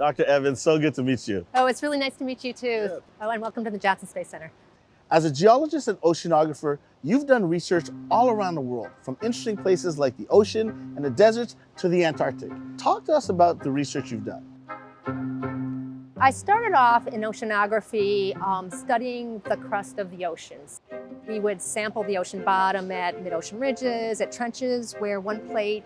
Dr. Evans, so good to meet you. Oh, it's really nice to meet you too. Yeah. Oh, and welcome to the Johnson Space Center. As a geologist and oceanographer, you've done research all around the world, from interesting places like the ocean and the deserts to the Antarctic. Talk to us about the research you've done. I started off in oceanography studying the crust of the oceans. We would sample the ocean bottom at mid-ocean ridges, at trenches where one plate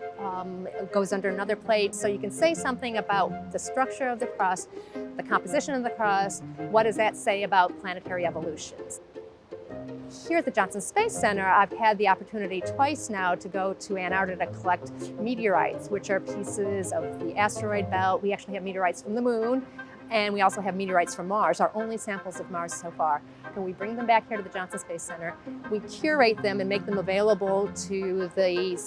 goes under another plate. So you can say something about the structure of the crust, the composition of the crust, what does that say about planetary evolutions. Here at the Johnson Space Center, I've had the opportunity twice now to go to Antarctica to collect meteorites, which are pieces of the asteroid belt. We actually have meteorites from the moon, and we also have meteorites from Mars, our only samples of Mars so far. And we bring them back here to the Johnson Space Center. We curate them and make them available to the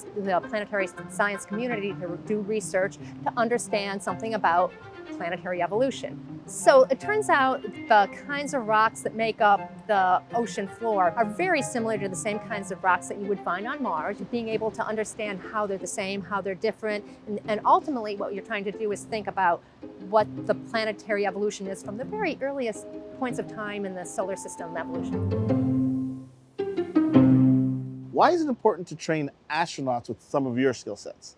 planetary science community to do research to understand something about planetary evolution. So it turns out the kinds of rocks that make up the ocean floor are very similar to the same kinds of rocks that you would find on Mars. Being able to understand how they're the same, how they're different, and ultimately what you're trying to do is think about what the planetary evolution is from the very earliest points of time in the solar system evolution. Why is it important to train astronauts with some of your skill sets?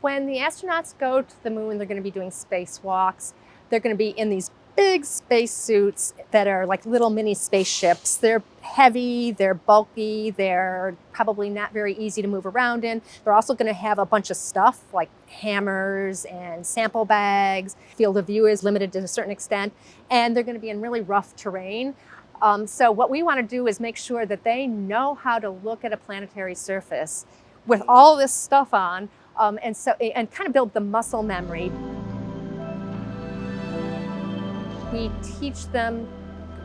When the astronauts go to the moon, they're going to be doing spacewalks. They're going to be in these big spacesuits that are like little mini spaceships. They're heavy, they're bulky, they're probably not very easy to move around in. They're also going to have a bunch of stuff like hammers and sample bags. Field of view is limited to a certain extent, and they're going to be in really rough terrain. So what we want to do is make sure that they know how to look at a planetary surface with all this stuff on, and kind of build the muscle memory. We teach them,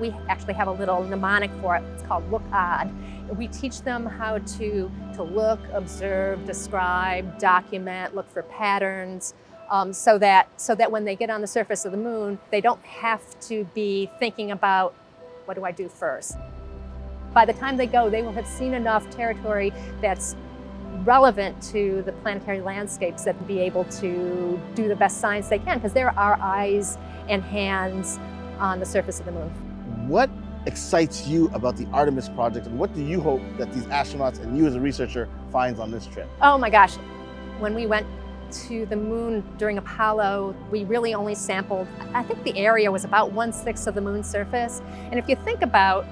we actually have a little mnemonic for it, it's called Look Odd. We teach them how to look, observe, describe, document, look for patterns, so that when they get on the surface of the moon, they don't have to be thinking about, what do I do first? By the time they go, they will have seen enough territory that's relevant to the planetary landscapes that will be able to do the best science they can, because there are eyes and hands on the surface of the moon. What excites you about the Artemis project, and what do you hope that these astronauts and you as a researcher finds on this trip? Oh my gosh, when we went to the moon during Apollo, we really only sampled, I think the area was about 1/6 of the moon's surface. And if you think about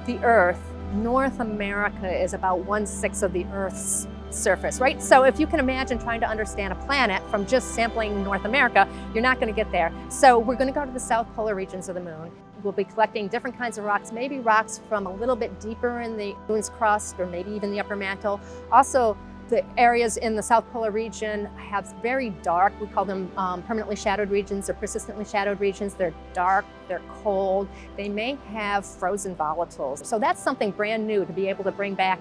the Earth, North America is about 1/6 of the Earth's surface, right? So if you can imagine trying to understand a planet from just sampling North America, you're not going to get there. So we're going to go to the south polar regions of the moon. We'll be collecting different kinds of rocks, maybe rocks from a little bit deeper in the moon's crust, or maybe even the upper mantle. Also, the areas in the south polar region have very dark, we call them permanently shadowed regions or persistently shadowed regions. They're dark, they're cold, they may have frozen volatiles. So that's something brand new, to be able to bring back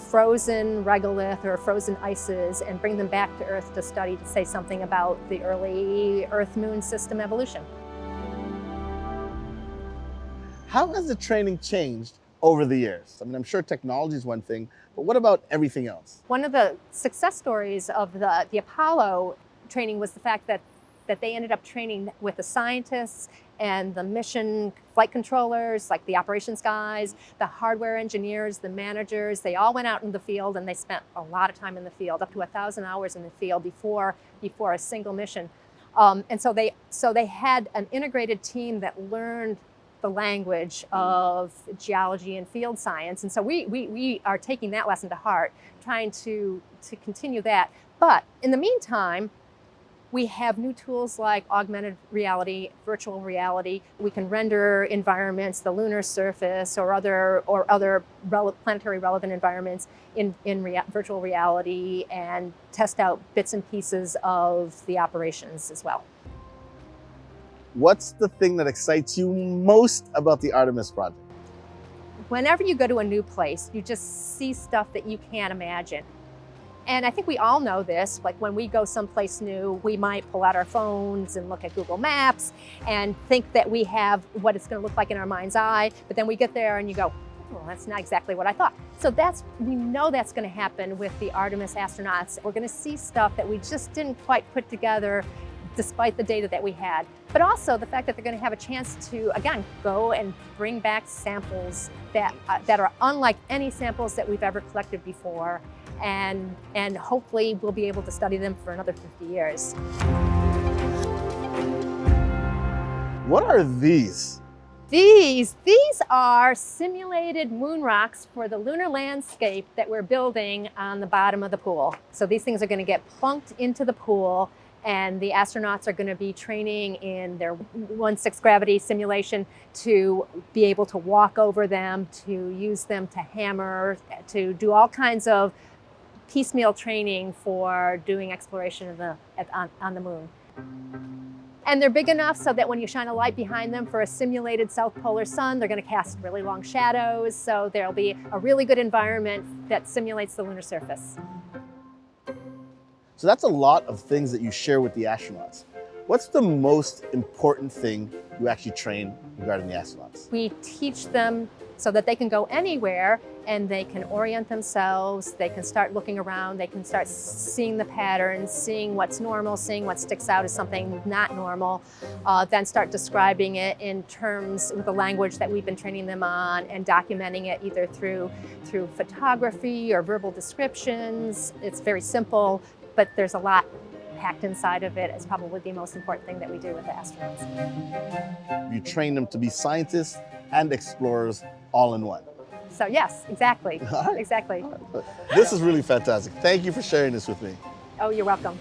frozen regolith or frozen ices and bring them back to Earth to study, to say something about the early Earth-Moon system evolution. How has the training changed over the years? I mean, I'm sure technology is one thing, but what about everything else? One of the success stories of the Apollo training was the fact that they ended up training with the scientists and the mission flight controllers, like the operations guys, the hardware engineers, the managers. They all went out in the field, and they spent a lot of time in the field, up to 1,000 hours in the field before a single mission. And so they had an integrated team that learned the language of geology and field science. And so we are taking that lesson to heart, trying to continue that. But in the meantime, we have new tools like augmented reality, virtual reality. We can render environments, the lunar surface or other planetary relevant environments in virtual reality, and test out bits and pieces of the operations as well. What's the thing that excites you most about the Artemis project? Whenever you go to a new place, you just see stuff that you can't imagine. And I think we all know this, like when we go someplace new, we might pull out our phones and look at Google Maps and think that we have what it's going to look like in our mind's eye, but then we get there and you go, well, that's not exactly what I thought. So we know that's going to happen with the Artemis astronauts. We're going to see stuff that we just didn't quite put together despite the data that we had. But also the fact that they're going to have a chance to, again, go and bring back samples that are unlike any samples that we've ever collected before. And hopefully we'll be able to study them for another 50 years. What are these? These are simulated moon rocks for the lunar landscape that we're building on the bottom of the pool. So these things are going to get plunked into the pool, and the astronauts are going to be training in their 1/6 gravity simulation to be able to walk over them, to use them to hammer, to do all kinds of piecemeal training for doing exploration on the moon. And they're big enough so that when you shine a light behind them for a simulated south polar sun, they're going to cast really long shadows. So there'll be a really good environment that simulates the lunar surface. So that's a lot of things that you share with the astronauts. What's the most important thing you actually train regarding the astronauts? We teach them so that they can go anywhere and they can orient themselves, they can start looking around, they can start seeing the patterns, seeing what's normal, seeing what sticks out as something not normal, then start describing it in terms with the language that we've been training them on and documenting it either through photography or verbal descriptions. It's very simple, but there's a lot packed inside of it. It's probably the most important thing that we do with the astronauts. You train them to be scientists and explorers all in one. So yes, exactly, All right. exactly. This is really fantastic. Thank you for sharing this with me. Oh, you're welcome.